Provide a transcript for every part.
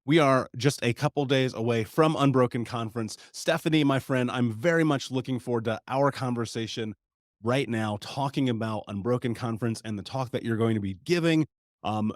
We are just a couple days away from Unbroken Conference. Stephanie, my friend, I'm very much looking forward to our conversation right now, talking about Unbroken Conference and the talk that you're going to be giving. Um,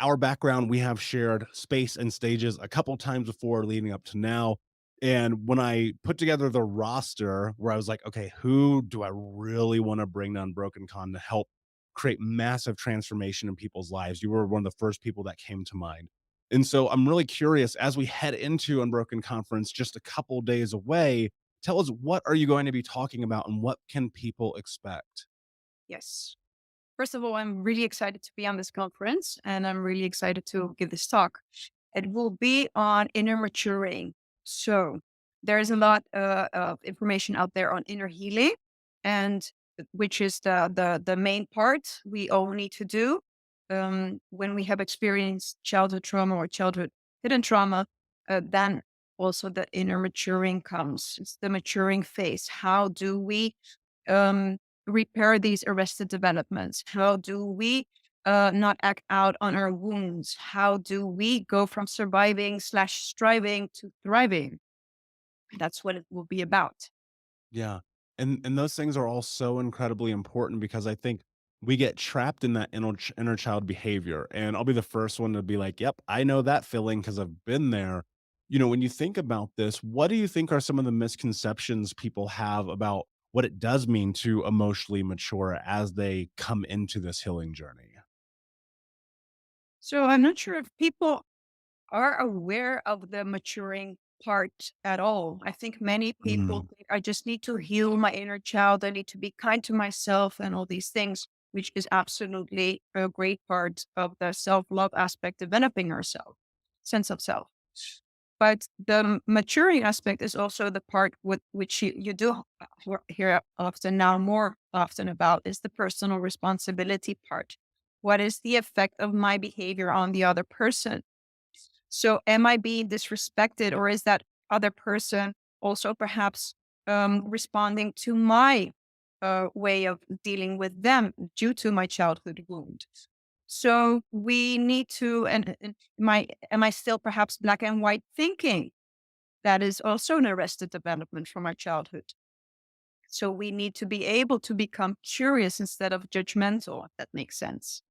our background, we have shared space and stages a couple times before leading up to now. And when I put together the roster, where I was like, okay, who do I really want to bring to Unbroken Con to help create massive transformation in people's lives? You were one of the first people that came to mind. And so I'm really curious as we head into Unbroken Conference just a couple days away, tell us, what are you going to be talking about and what can people expect? Yes. First of all, I'm really excited to be on this conference and I'm really excited to give this talk. It will be on inner maturing. So there's a lot of information out there on inner healing, and which is the main part we all need to do when we have experienced childhood trauma or childhood hidden trauma. Then also the inner maturing comes. It's the maturing phase. How do we um, repair these arrested developments? How do we not act out on our wounds? How do we go from surviving slash striving to thriving? That's what it will be about. Yeah. And those things are all so incredibly important because I think we get trapped in that inner child behavior. And I'll be the first one to be like, "Yep, I know that feeling because I've been there." When you think about this, what do you think are some of the misconceptions people have about what it does mean to emotionally mature as they come into this healing journey? So I'm not sure if people are aware of the maturing part at all. I think many people Mm, think I just need to heal my inner child. I need to be kind to myself and all these things, which is absolutely a great part of the self love aspect, developing ourselves, sense of self. But the maturing aspect is also the part with which you do hear often now more often about is the personal responsibility part. What is the effect of my behavior on the other person? So am I being disrespected, or is that other person also perhaps responding to my way of dealing with them due to my childhood wound? So we need to, and am I still perhaps black and white thinking? That is also an arrested development from our childhood. So we need to be able to become curious instead of judgmental, if that makes sense.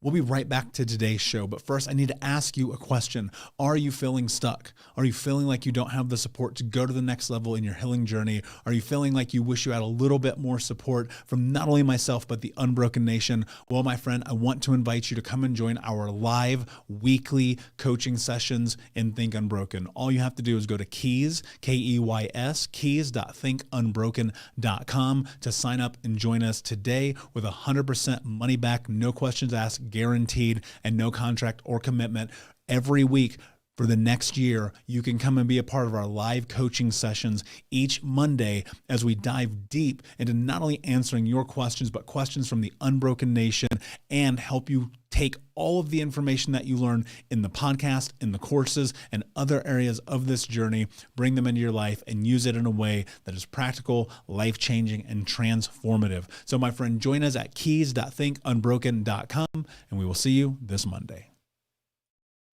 We'll be right back to today's show, but first I need to ask you a question. Are you feeling stuck? Are you feeling like you don't have the support to go to the next level in your healing journey? Are you feeling like you wish you had a little bit more support from not only myself, but the Unbroken Nation? Well, my friend, I want to invite you to come and join our live weekly coaching sessions in Think Unbroken. All you have to do is go to Keys, Keys, keys.thinkunbroken.com to sign up and join us today with 100% money back, no questions asked, guaranteed, and no contract or commitment. Every week for the next year, you can come and be a part of our live coaching sessions each Monday as we dive deep into not only answering your questions, but questions from the Unbroken Nation, and help you take all of the information that you learn in the podcast, in the courses, and other areas of this journey, bring them into your life and use it in a way that is practical, life-changing, and transformative. So my friend, join us at keys.thinkunbroken.com, and we will see you this Monday.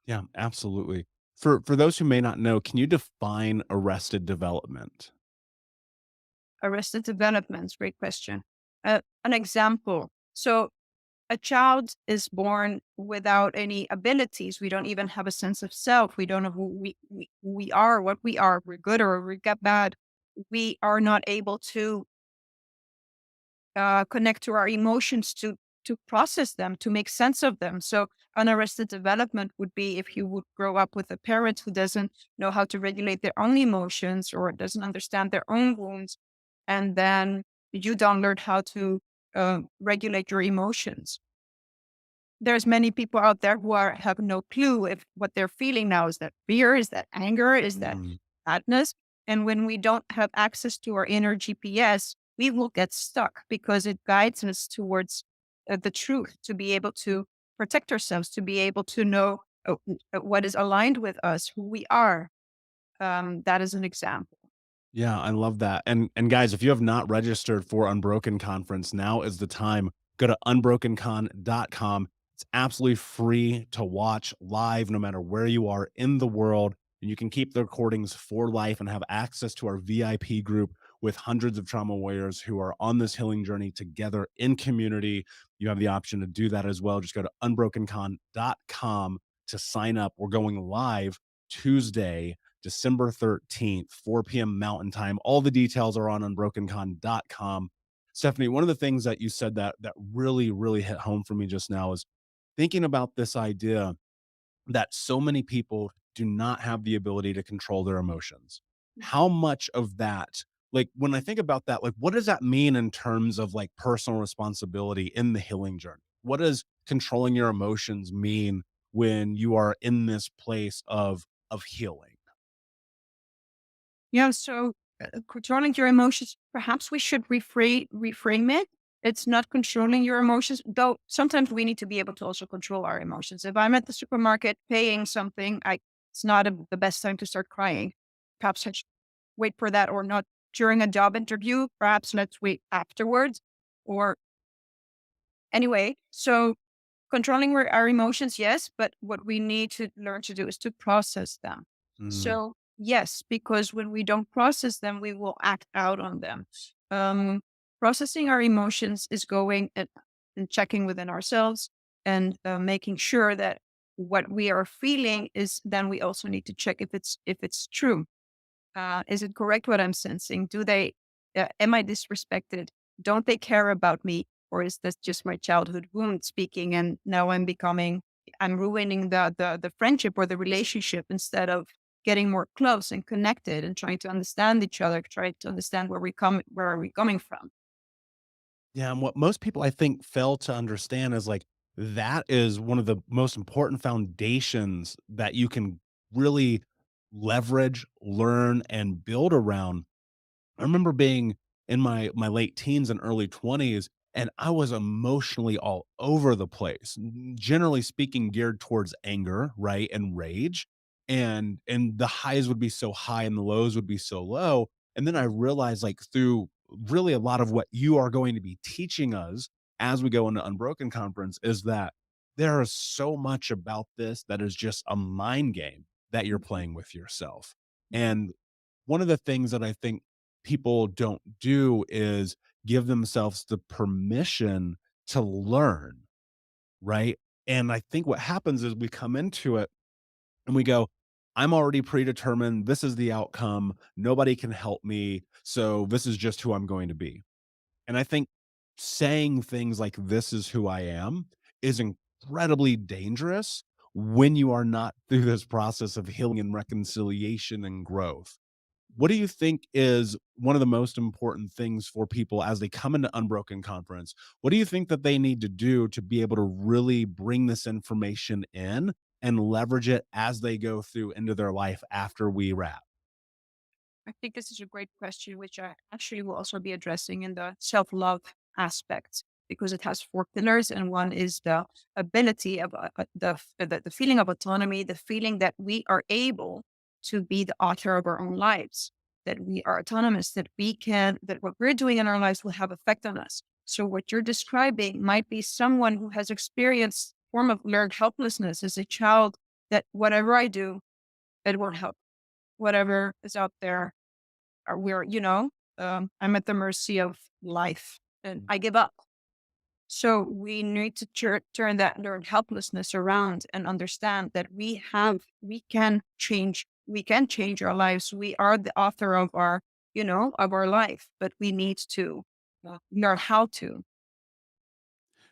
yeah, absolutely. For those who may not know, can you define arrested development? Arrested development, great question. An example. So a child is born without any abilities. We don't even have a sense of self. We don't know who we are, what we are. We're good or we're bad. We are not able to connect to our emotions to process them, to make sense of them. So unarrested development would be if you would grow up with a parent who doesn't know how to regulate their own emotions or doesn't understand their own wounds, and then you don't learn how to regulate your emotions. There's many people out there who have no clue if what they're feeling now is that fear, is that anger, is that Mm, sadness. And when we don't have access to our inner GPS, we will get stuck because it guides us towards the truth, to be able to protect ourselves, to be able to know what is aligned with us, who we are. That is an example. yeah, I love that. And guys, if you have not registered for Unbroken Conference, now is the time. Go to unbrokencon.com. It's absolutely free to watch live no matter where you are in the world. And you can keep the recordings for life and have access to our VIP group with hundreds of trauma warriors who are on this healing journey together in community. You have the option to do that as well. Just go to unbrokencon.com to sign up. We're going live Tuesday, December 13th, 4 p.m. Mountain Time. All the details are on unbrokencon.com. Stephanie, one of the things that you said that really, really hit home for me just now is thinking about this idea that so many people do not have the ability to control their emotions. How much of that, like when I think about that, like what does that mean in terms of like personal responsibility in the healing journey? What does controlling your emotions mean when you are in this place of healing? Yeah, so controlling your emotions, perhaps we should reframe it. It's not controlling your emotions, though sometimes we need to be able to also control our emotions. If I'm at the supermarket paying something, it's not the best time to start crying. Perhaps I should wait for that, or not during a job interview. Perhaps let's wait afterwards. Or anyway, so controlling our emotions, yes, but what we need to learn to do is to process them. Mm, So, yes, because when we don't process them, we will act out on them. Um, Processing our emotions is going and checking within ourselves and making sure that what we are feeling is, then we also need to check if it's true. Is it correct what I'm sensing? Am I disrespected? Don't they care about me? Or is this just my childhood wound speaking? And now I'm ruining the friendship or the relationship instead of getting more close and connected and trying to understand each other, trying to understand where are we coming from? yeah, and what most people I think fail to understand is like that is one of the most important foundations that you can really leverage, learn, and build around. I remember being in my late teens and early 20s, and I was emotionally all over the place, generally speaking, geared towards anger, right, and rage, and the highs would be so high and the lows would be so low. And then I realized, like, through really a lot of what you are going to be teaching us as we go into Unbroken Conference is that there is so much about this that is just a mind game that you're playing with yourself. And one of the things that I think people don't do is give themselves the permission to learn, right? And I think what happens is we come into it and we go, I'm already predetermined. This is the outcome. Nobody can help me. So this is just who I'm going to be. And I think saying things like, this is who I am, is incredibly dangerous when you are not through this process of healing and reconciliation and growth. What do you think is one of the most important things for people as they come into Unbroken Conference? What do you think that they need to do to be able to really bring this information in and leverage it as they go through into their life after we wrap? I think this is a great question, which I actually will also be addressing in the self love aspect, because it has four pillars. And one is the ability of the feeling of autonomy, the feeling that we are able to be the author of our own lives, that we are autonomous, that what we're doing in our lives will have effect on us. So, what you're describing might be someone who has experienced form of learned helplessness as a child, that whatever I do, it won't help. Whatever is out there, I'm at the mercy of life and I give up. So we need to turn that learned helplessness around and understand that we can change our lives. We are the author of our life, but we need to learn how to.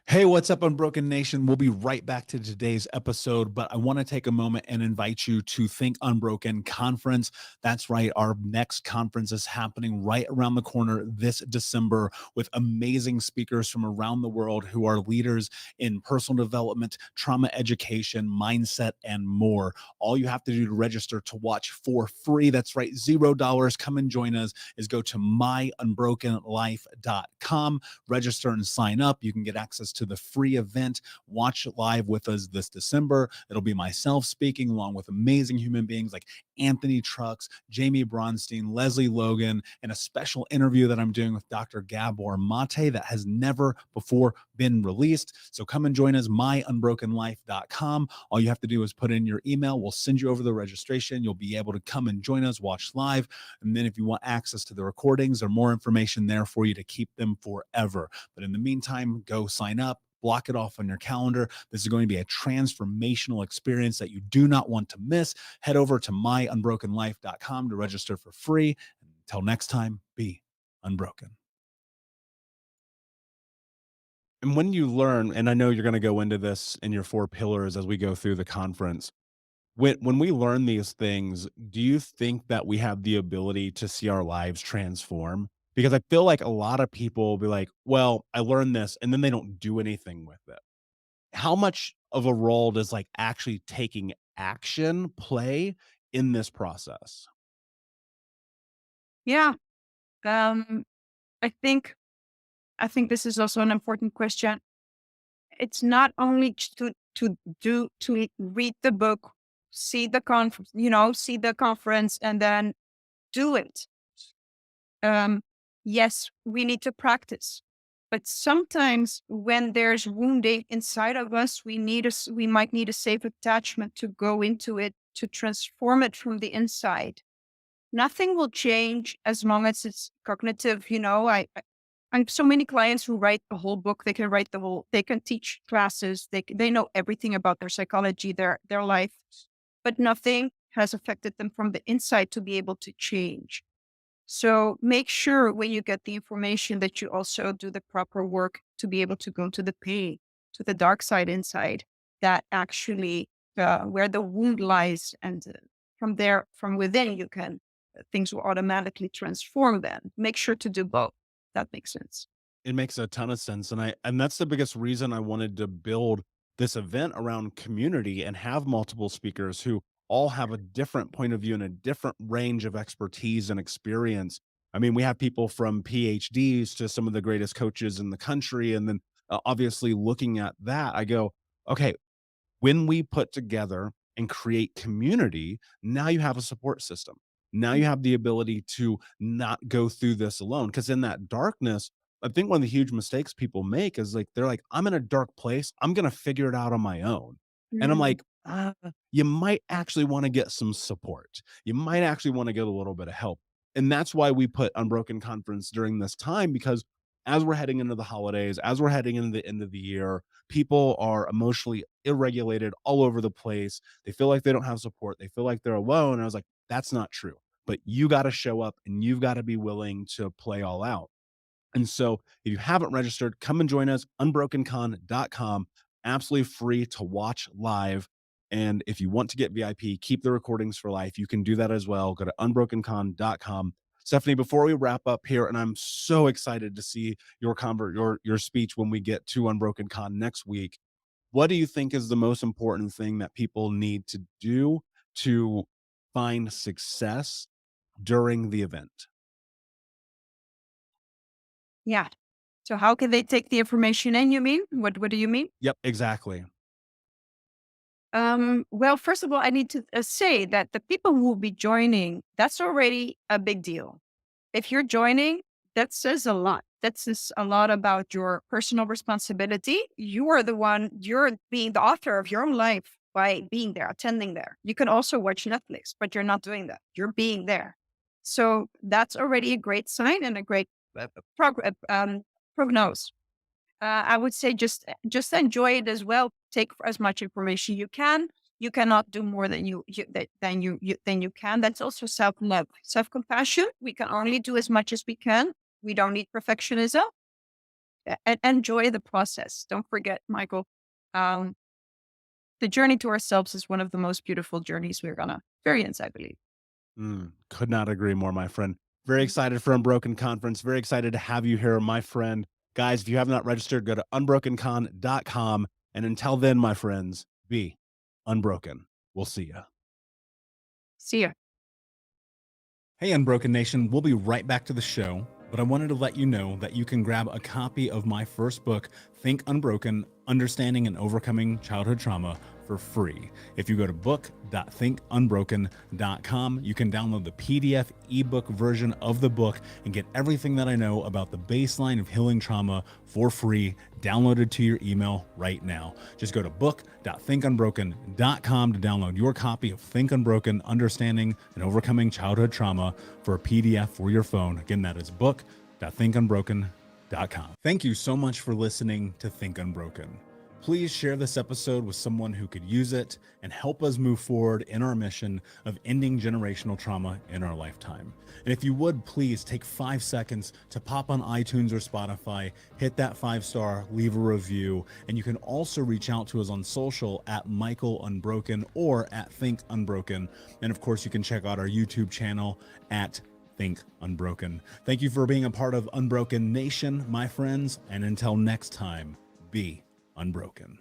Hey, what's up, Unbroken Nation? We'll be right back to today's episode, but I want to take a moment and invite you to Think Unbroken Conference. That's right. Our next conference is happening right around the corner this December with amazing speakers from around the world who are leaders in personal development, trauma education, mindset, and more. All you have to do to register to watch for free, that's right, $0. Come and join us, is go to myunbrokenlife.com, register and sign up. You can get access to the free event. Watch live with us this December. It'll be myself speaking along with amazing human beings like Anthony Trucks, Jamie Bronstein, Leslie Logan, and a special interview that I'm doing with Dr. Gabor Mate that has never before been released. So come and join us, myunbrokenlife.com. All you have to do is put in your email. We'll send you over the registration. You'll be able to come and join us, watch live. And then if you want access to the recordings or more information there for you to keep them forever. But in the meantime, go sign up. Block it off on your calendar. This is going to be a transformational experience that you do not want to miss. Head over to myunbrokenlife.com to register for free. Until next time, be unbroken. And when you learn, and I know you're going to go into this in your 4 pillars as we go through the conference, when we learn these things, do you think that we have the ability to see our lives transform? Because I feel like a lot of people will be like, well, I learned this, and then they don't do anything with it. How much of a role does like actually taking action play in this process? Yeah. Um, I think I think this is also an important question. It's not only to read the book, see the conference, see the conference, and then do it. Um, yes, we need to practice, but sometimes when there's wounding inside of us, we might need a safe attachment to go into it to transform it from the inside. Nothing will change as long as it's cognitive. I have so many clients who write the whole book. They can teach classes. They know everything about their psychology, their life, but nothing has affected them from the inside to be able to change. So make sure when you get the information that you also do the proper work to be able to go to the pain, to the dark side inside, that actually where the wound lies, and from there, from within, things will automatically transform. Then make sure to do both. That makes sense. It makes a ton of sense, and that's the biggest reason I wanted to build this event around community and have multiple speakers who all have a different point of view and a different range of expertise and experience. I mean, we have people from PhDs to some of the greatest coaches in the country, and then, obviously looking at that, I go, "Okay, when we put together and create community, now you have a support system. Now you have the ability to not go through this alone." Because in that darkness, I think one of the huge mistakes people make is like, they're like, I'm in a dark place. I'm going to figure it out on my own. And I'm Mm. like, you might actually want to get some support. You might actually want to get a little bit of help. And that's why we put Unbroken Conference during this time, because as we're heading into the holidays, as we're heading into the end of the year, people are emotionally irregulated all over the place. They feel like they don't have support. They feel like they're alone. And I was like, that's not true. But you got to show up and you've got to be willing to play all out. And so if you haven't registered, come and join us, unbrokencon.com, absolutely free to watch live. And if you want to get VIP, keep the recordings for life. You can do that as well. Go to unbrokencon.com. Stephanie, before we wrap up here, and I'm so excited to see your speech when we get to Unbroken Con next week. What do you think is the most important thing that people need to do to find success during the event? Yeah. So how can they take the information in? You mean what do you mean? Yep, exactly. Well, first of all, I need to say that the people who will be joining, that's already a big deal. If you're joining, that says a lot. That says a lot about your personal responsibility. You're being the author of your own life by being there, attending there. You can also watch Netflix, but you're not doing that. You're being there. So that's already a great sign and a great prognose. I would say just enjoy it as well. Take as much information you can. You cannot do more than you can. That's also self love, self compassion. We can only do as much as we can. We don't need perfectionism. And enjoy the process. Don't forget, Michael. Um, the journey to ourselves is one of the most beautiful journeys we're gonna experience, I believe. Could not agree more, my friend. Very excited for Unbroken Conference. Very excited to have you here, my friend. Guys, if you have not registered, go to unbrokencon.com. And until then, my friends, be unbroken. We'll see you. See ya. Hey, Unbroken Nation, we'll be right back to the show, but I wanted to let you know that you can grab a copy of my first book, Think Unbroken, Understanding and Overcoming Childhood Trauma for free. If you go to book.thinkunbroken.com, you can download the PDF ebook version of the book and get everything that I know about the baseline of healing trauma for free, downloaded to your email right now. Just go to book.thinkunbroken.com to download your copy of Think Unbroken, Understanding and Overcoming Childhood Trauma for a PDF for your phone. Again, that is book.thinkunbroken.com. Thank you so much for listening to Think Unbroken. Please share this episode with someone who could use it and help us move forward in our mission of ending generational trauma in our lifetime. And if you would, please take 5 seconds to pop on iTunes or Spotify, hit that 5-star, leave a review, and you can also reach out to us on social at Michael Unbroken or at Think Unbroken. And of course, you can check out our YouTube channel at Think Unbroken. Thank you for being a part of Unbroken Nation, my friends, and until next time, be unbroken.